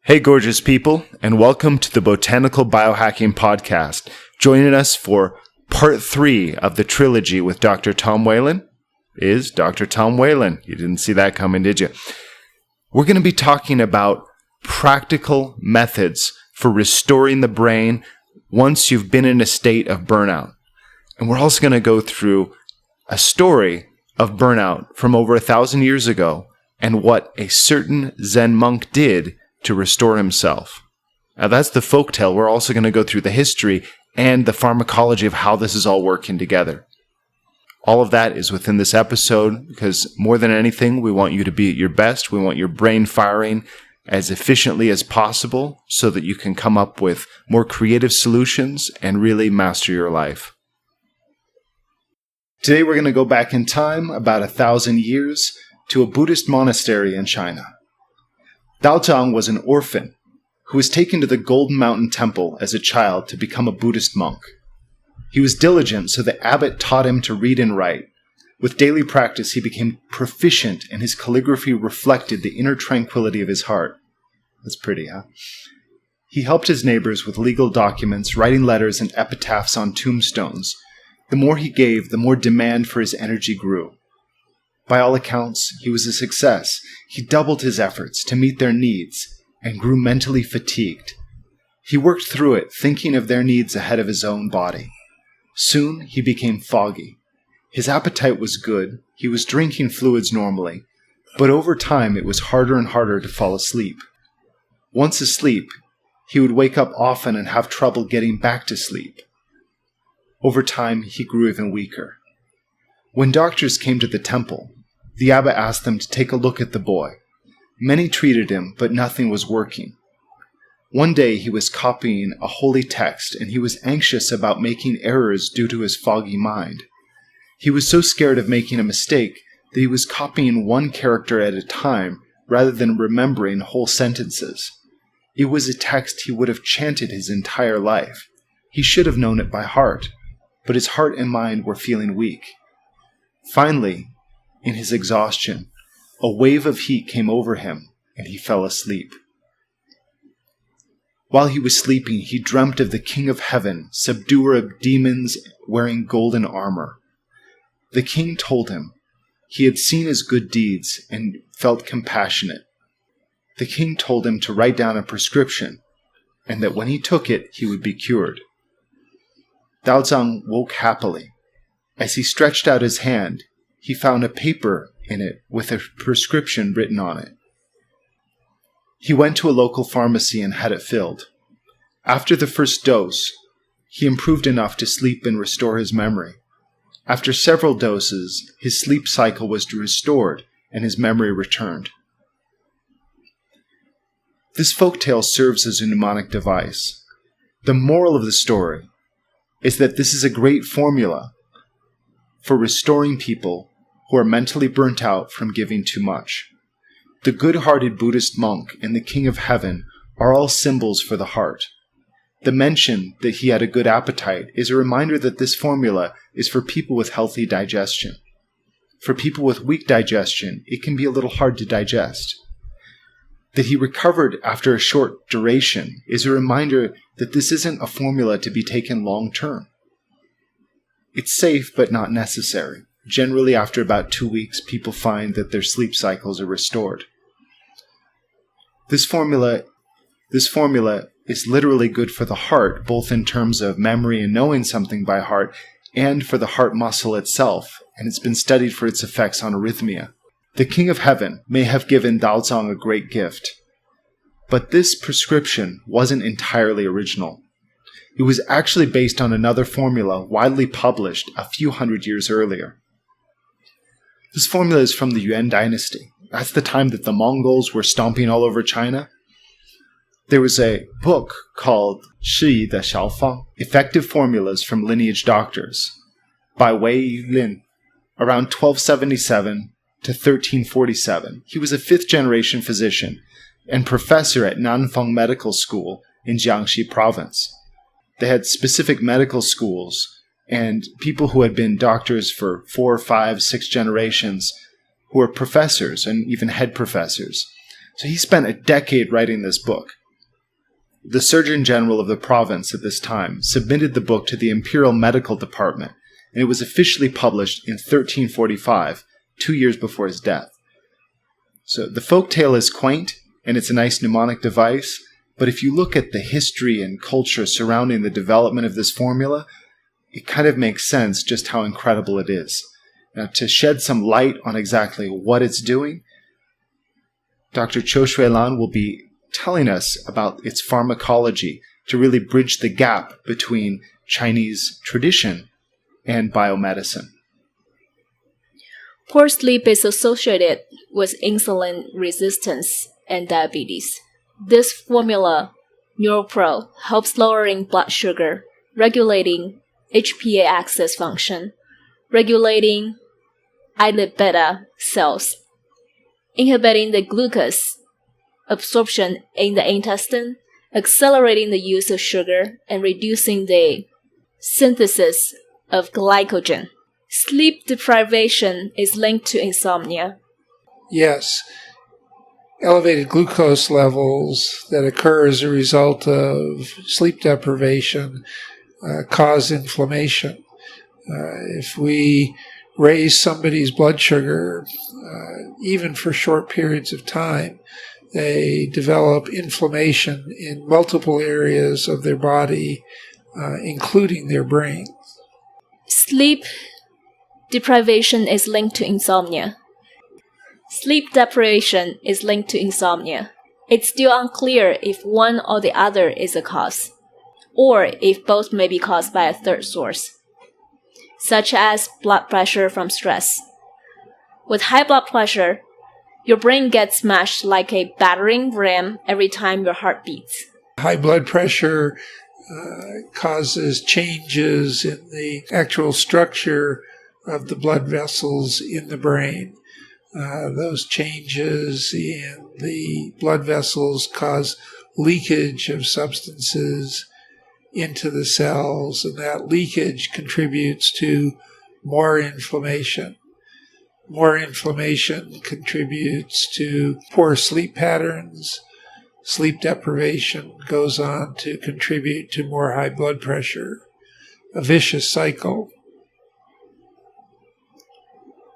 Hey, gorgeous people, and welcome to the Botanical Biohacking Podcast. Joining us for part 3 of the Trilogy with Dr. Tom Whalen is Dr. Tom Whalen. You didn't see that coming, did you? We're going to be talking about practical methods for restoring the brain once you've been in a state of burnout. And we're also going to go through a story of burnout from over 1,000 years ago and what a certain Zen monk did to restore himself. Now that's the folktale. We're also going to go through the history and the pharmacology of how this is all working together. All of that is within this episode because more than anything, we want you to be at your best. We want your brain firing as efficiently as possible so that you can come up with more creative solutions and really master your life. Today we're going to go back in time about 1,000 years to a Buddhist monastery in China. Dao Zhang was an orphan who was taken to the Golden Mountain Temple as a child to become a Buddhist monk. He was diligent, so the abbot taught him to read and write. With daily practice, he became proficient, and his calligraphy reflected the inner tranquility of his heart. That's pretty, huh? He helped his neighbors with legal documents, writing letters and epitaphs on tombstones. The more he gave, the more demand for his energy grew. By all accounts, he was a success. He doubled his efforts to meet their needs and grew mentally fatigued. He worked through it, thinking of their needs ahead of his own body. Soon, he became foggy. His appetite was good. He was drinking fluids normally, but over time, it was harder and harder to fall asleep. Once asleep, he would wake up often and have trouble getting back to sleep. Over time, he grew even weaker. When doctors came to the temple, the abbot asked them to take a look at the boy. Many treated him, but nothing was working. One day he was copying a holy text, and he was anxious about making errors due to his foggy mind. He was so scared of making a mistake that he was copying one character at a time rather than remembering whole sentences. It was a text he would have chanted his entire life. He should have known it by heart, but his heart and mind were feeling weak. Finally, in his exhaustion, a wave of heat came over him, and he fell asleep. While he was sleeping, he dreamt of the King of Heaven, subduer of demons wearing golden armor. The king told him he had seen his good deeds and felt compassionate. The king told him to write down a prescription, and that when he took it, he would be cured. Dao Zhang woke happily. As he stretched out his hand, he found a paper in it with a prescription written on it. He went to a local pharmacy and had it filled. After the first dose, he improved enough to sleep and restore his memory. After several doses, his sleep cycle was restored and his memory returned. This folktale serves as a mnemonic device. The moral of the story is that this is a great formula for restoring people who are mentally burnt out from giving too much. The good-hearted Buddhist monk and the King of Heaven are all symbols for the heart. The mention that he had a good appetite is a reminder that this formula is for people with healthy digestion. For people with weak digestion, it can be a little hard to digest. That he recovered after a short duration is a reminder that this isn't a formula to be taken long-term. It's safe, but not necessary. Generally, after about 2 weeks, people find that their sleep cycles are restored. This formula is literally good for the heart, both in terms of memory and knowing something by heart, and for the heart muscle itself, and it's been studied for its effects on arrhythmia. The King of Heaven may have given Dao Zhang a great gift, but this prescription wasn't entirely original. It was actually based on another formula widely published a few hundred years earlier. This formula is from the Yuan dynasty. That's the time that the Mongols were stomping all over China. There was a book called Shi de Xiaofang, Effective Formulas from Lineage Doctors, by Whalen, around 1277 to 1347. He was a fifth-generation physician and professor at Nanfeng Medical School in Jiangxi Province. They had specific medical schools, and people who had been doctors for 4, 5, 6 generations who were professors and even head professors. So he spent a decade writing this book. The Surgeon General of the province at this time submitted the book to the Imperial Medical Department, and it was officially published in 1345, 2 years before his death. So the folktale is quaint, and it's a nice mnemonic device, but if you look at the history and culture surrounding the development of this formula, it kind of makes sense just how incredible it is. Now, to shed some light on exactly what it's doing, Dr. Whalen will be telling us about its pharmacology to really bridge the gap between Chinese tradition and biomedicine. Poor sleep is associated with insulin resistance and diabetes. This formula, NeuroPro, helps lowering blood sugar, regulating HPA axis function, regulating islet beta cells, inhibiting the glucose absorption in the intestine, accelerating the use of sugar, and reducing the synthesis of glycogen. Sleep deprivation is linked to insomnia. Yes. Elevated glucose levels that occur as a result of sleep deprivation cause inflammation. If we raise somebody's blood sugar, even for short periods of time, they develop inflammation in multiple areas of their body, including their brain. Sleep deprivation is linked to insomnia. Sleep deprivation is linked to insomnia. It's still unclear if one or the other is a cause, or if both may be caused by a third source, such as blood pressure from stress. With high blood pressure, your brain gets smashed like a battering ram every time your heart beats. High blood pressure causes changes in the actual structure of the blood vessels in the brain. Those changes in the blood vessels cause leakage of substances into the cells, and that leakage contributes to more inflammation. More inflammation contributes to poor sleep patterns. Sleep deprivation goes on to contribute to more high blood pressure. A vicious cycle.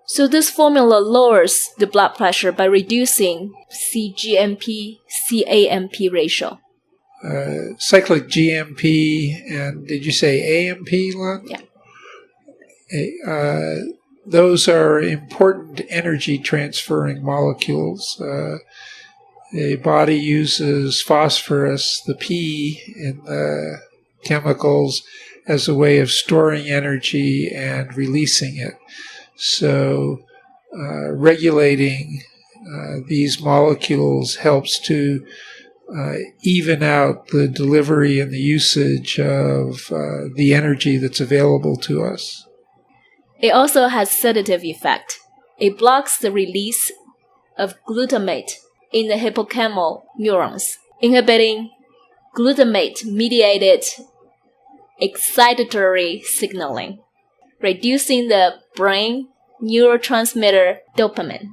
So this formula lowers the blood pressure by reducing CGMP-CAMP ratio. Cyclic GMP and did you say AMP, Lon? Yeah. Those are important energy transferring molecules. The body uses phosphorus, the P in the chemicals, as a way of storing energy and releasing it. So regulating these molecules helps to even out the delivery and the usage of the energy that's available to us. It also has sedative effect. It blocks the release of glutamate in the hippocampal neurons, inhibiting glutamate-mediated excitatory signaling, reducing the brain neurotransmitter dopamine.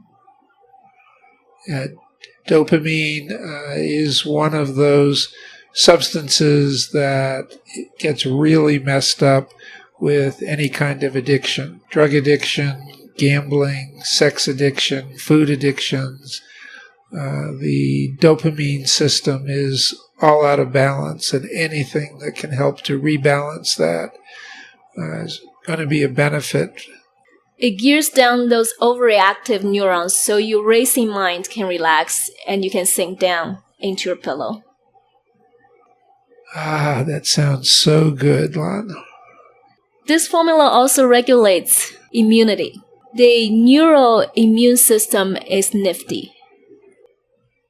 Dopamine is one of those substances that gets really messed up with any kind of addiction. Drug addiction, gambling, sex addiction, food addictions. The dopamine system is all out of balance, and anything that can help to rebalance that is going to be a benefit. It gears down those overreactive neurons so your racing mind can relax and you can sink down into your pillow. That sounds so good, Lon. This formula also regulates immunity. The neural immune system is nifty.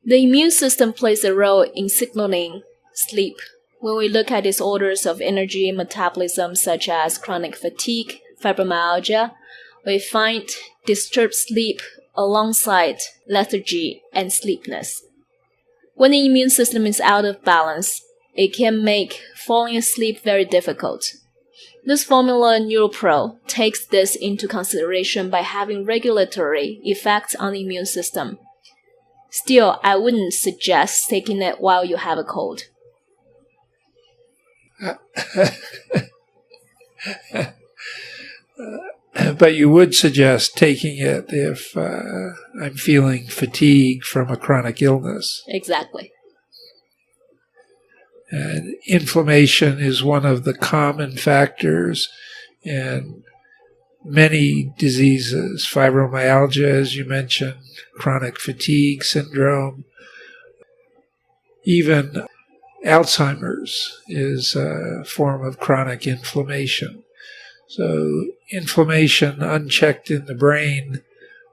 The immune system plays a role in signaling sleep. When we look at disorders of energy and metabolism such as chronic fatigue, fibromyalgia, we find disturbed sleep alongside lethargy and sleepiness. When the immune system is out of balance, it can make falling asleep very difficult. This formula NeuroPro takes this into consideration by having regulatory effects on the immune system, Still, I wouldn't suggest taking it while you have a cold. But you would suggest taking it if I'm feeling fatigue from a chronic illness. Exactly. And inflammation is one of the common factors in many diseases. Fibromyalgia, as you mentioned, chronic fatigue syndrome. Even Alzheimer's is a form of chronic inflammation. So inflammation unchecked in the brain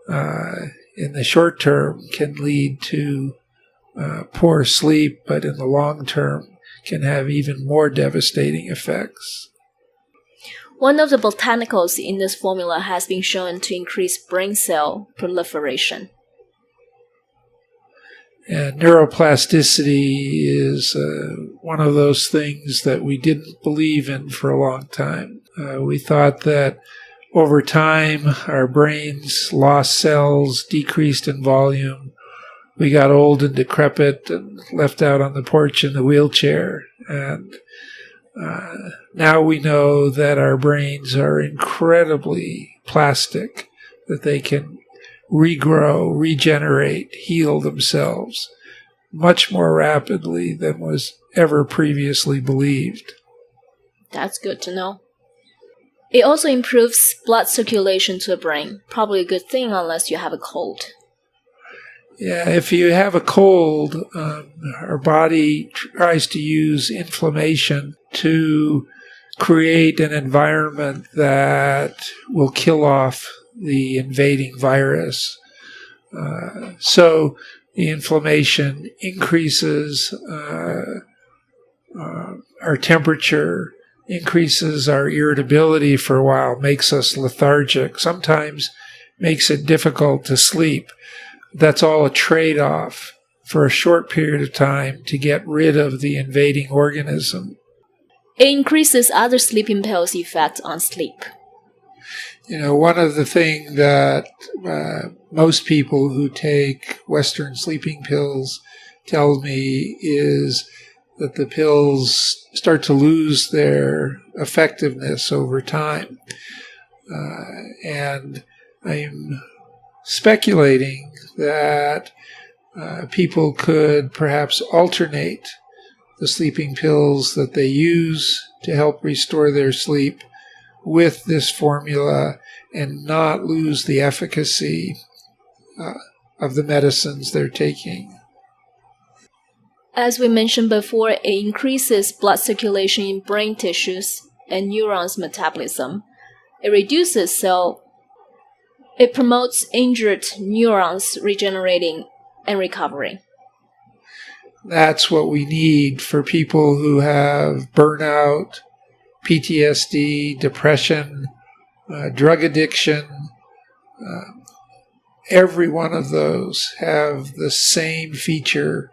in the short term can lead to poor sleep, but in the long term can have even more devastating effects. One of the botanicals in this formula has been shown to increase brain cell proliferation. And neuroplasticity is one of those things that we didn't believe in for a long time. We thought that over time our brains lost cells, decreased in volume. We got old and decrepit and left out on the porch in the wheelchair. And now we know that our brains are incredibly plastic, that they can regrow, regenerate, heal themselves much more rapidly than was ever previously believed. That's good to know. It also improves blood circulation to the brain. Probably a good thing unless you have a cold. Yeah, if you have a cold, our body tries to use inflammation to create an environment that will kill off the invading virus. So the inflammation increases our temperature, increases our irritability for a while, makes us lethargic, sometimes makes it difficult to sleep. That's all a trade-off for a short period of time to get rid of the invading organism. It increases other sleeping pills' effect on sleep. You know, one of the things that most people who take Western sleeping pills tell me is that the pills start to lose their effectiveness over time. And I'm speculating that people could perhaps alternate the sleeping pills that they use to help restore their sleep with this formula and not lose the efficacy of the medicines they're taking. As we mentioned before, it increases blood circulation in brain tissues and neurons' metabolism. It reduces It promotes injured neurons regenerating and recovering. That's what we need for people who have burnout, PTSD, depression, drug addiction. Every one of those have the same feature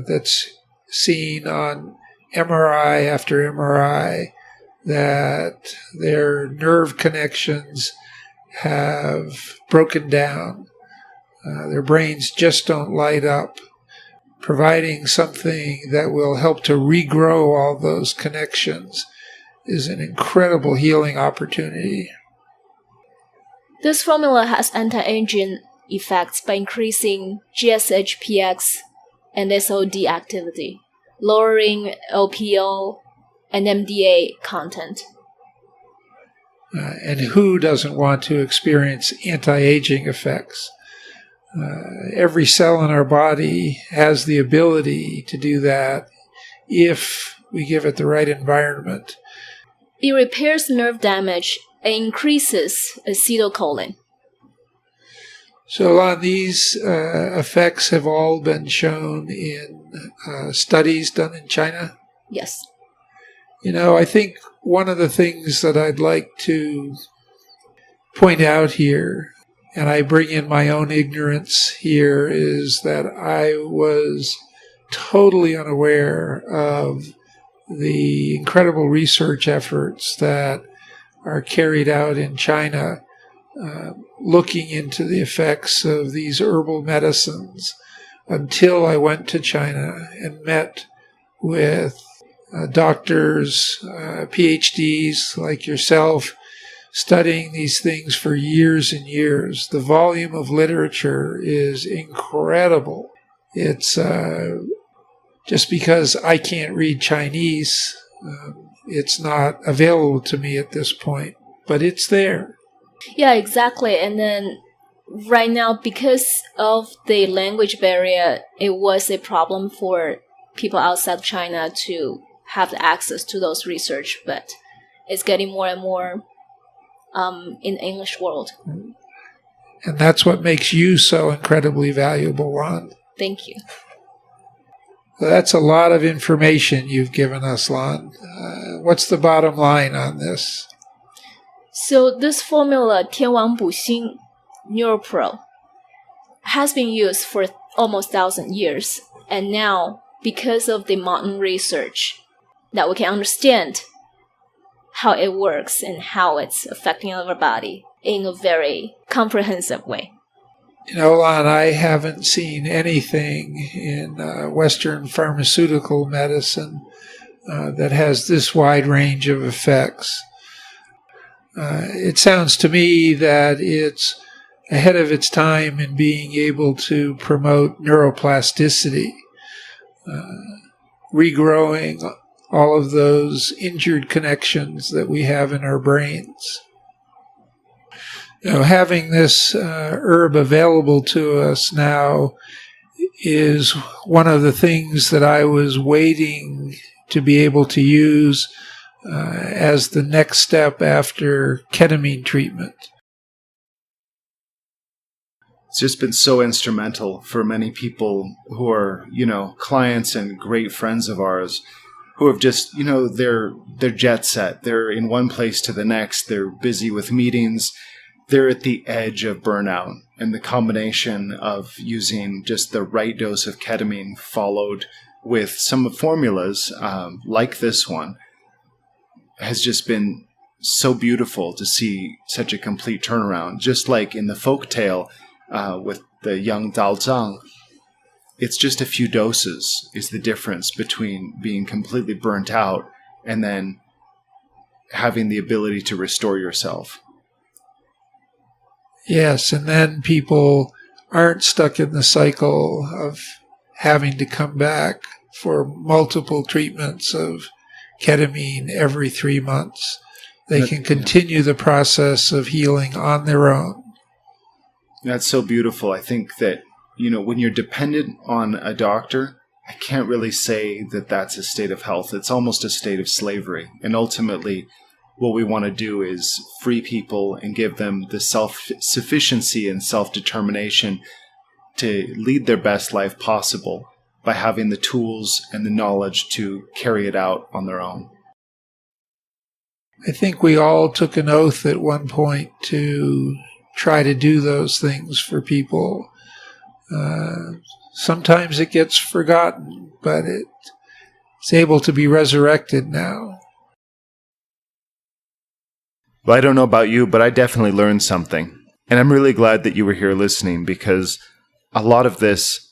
that's seen on MRI after MRI, that their nerve connections have broken down. Their brains just don't light up. Providing something that will help to regrow all those connections is an incredible healing opportunity. This formula has anti-aging effects by increasing GSHPX and SOD activity, lowering LPO and MDA content. And who doesn't want to experience anti-aging effects? Every cell in our body has the ability to do that if we give it the right environment. It repairs nerve damage and increases acetylcholine. So, Lon, these effects have all been shown in studies done in China? Yes. You know, I think one of the things that I'd like to point out here, and I bring in my own ignorance here, is that I was totally unaware of the incredible research efforts that are carried out in China looking into the effects of these herbal medicines until I went to China and met with doctors, PhDs like yourself, studying these things for years and years. The volume of literature is incredible. It's just because I can't read Chinese, it's not available to me at this point, but it's there. Yeah, exactly. And then right now, because of the language barrier, it was a problem for people outside of China to have the access to those research, but it's getting more and more in the English world. And that's what makes you so incredibly valuable, Ron. Thank you. So that's a lot of information you've given us, Lon. What's the bottom line on this? So this formula, 天王补星 NeuroPro, has been used for almost 1,000 years. And now, because of the modern research, that we can understand how it works and how it's affecting our body in a very comprehensive way. You know, Lon, I haven't seen anything in Western pharmaceutical medicine that has this wide range of effects. It sounds to me that it's ahead of its time in being able to promote neuroplasticity, regrowing all of those injured connections that we have in our brains. You know, having this herb available to us now is one of the things that I was waiting to be able to use as the next step after ketamine treatment. It's just been so instrumental for many people who are, clients and great friends of ours who have just, they're jet set. They're in one place to the next. They're busy with meetings. They're at the edge of burnout, and the combination of using just the right dose of ketamine followed with some formulas like this one has just been so beautiful to see such a complete turnaround. Just like in the folktale with the young Dao Zhang, it's just a few doses is the difference between being completely burnt out and then having the ability to restore yourself. Yes, and then people aren't stuck in the cycle of having to come back for multiple treatments of ketamine every 3 months. They can continue the process of healing on their own. That's so beautiful. I think that, when you're dependent on a doctor, I can't really say that that's a state of health. It's almost a state of slavery. And ultimately, what we want to do is free people and give them the self-sufficiency and self-determination to lead their best life possible by having the tools and the knowledge to carry it out on their own. I think we all took an oath at one point to try to do those things for people. Sometimes it gets forgotten, but it's able to be resurrected now. Well, I don't know about you, but I definitely learned something. And I'm really glad that you were here listening, because a lot of this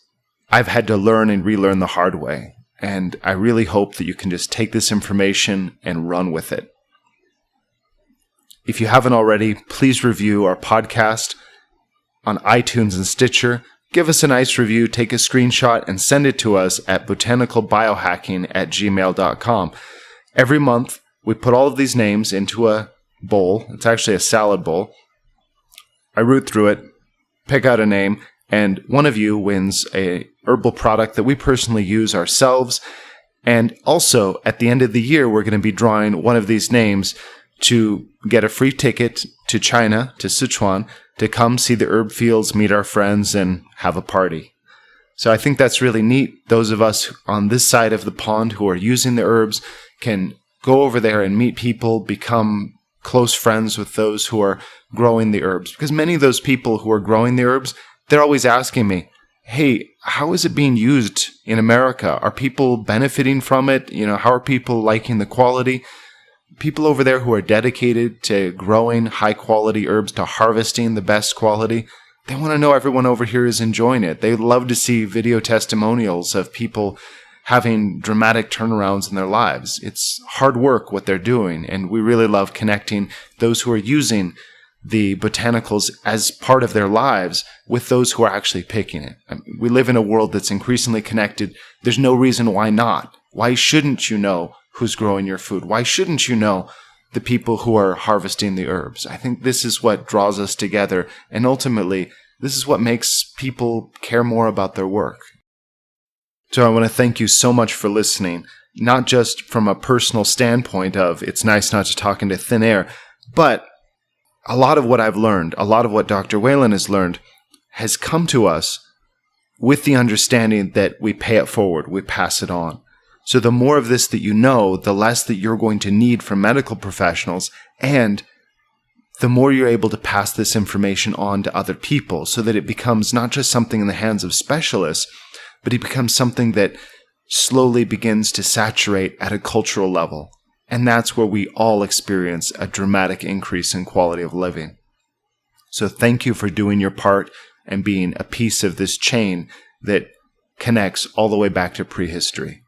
I've had to learn and relearn the hard way. And I really hope that you can just take this information and run with it. If you haven't already, please review our podcast on iTunes and Stitcher. Give us a nice review, take a screenshot, and send it to us at botanicalbiohacking@gmail.com. Every month, we put all of these names into a bowl. It's actually a salad bowl. I root through it, pick out a name, and one of you wins a herbal product that we personally use ourselves. And also, at the end of the year, we're going to be drawing one of these names to get a free ticket to China, to Sichuan, to come see the herb fields, meet our friends, and have a party. So I think that's really neat. Those of us on this side of the pond who are using the herbs can go over there and meet people, become close friends with those who are growing the herbs. Because many of those people who are growing the herbs, they're always asking me, hey, how is it being used in America? Are people benefiting from it? How are people liking the quality? People over there who are dedicated to growing high quality herbs, to harvesting the best quality, They want to know everyone over here is enjoying it. They love to see video testimonials of people having dramatic turnarounds in their lives. It's hard work what they're doing, and we really love connecting those who are using the botanicals as part of their lives with those who are actually picking it. We live in a world that's increasingly connected. There's no reason why not. Why shouldn't you know who's growing your food? Why shouldn't you know the people who are harvesting the herbs? I think this is what draws us together, and ultimately, this is what makes people care more about their work. So I want to thank you so much for listening, not just from a personal standpoint of it's nice not to talk into thin air, but a lot of what I've learned, a lot of what Dr. Whalen has learned, has come to us with the understanding that we pay it forward, we pass it on. So the more of this that you know, the less that you're going to need from medical professionals, and the more you're able to pass this information on to other people so that it becomes not just something in the hands of specialists, but it becomes something that slowly begins to saturate at a cultural level. And that's where we all experience a dramatic increase in quality of living. So thank you for doing your part and being a piece of this chain that connects all the way back to prehistory.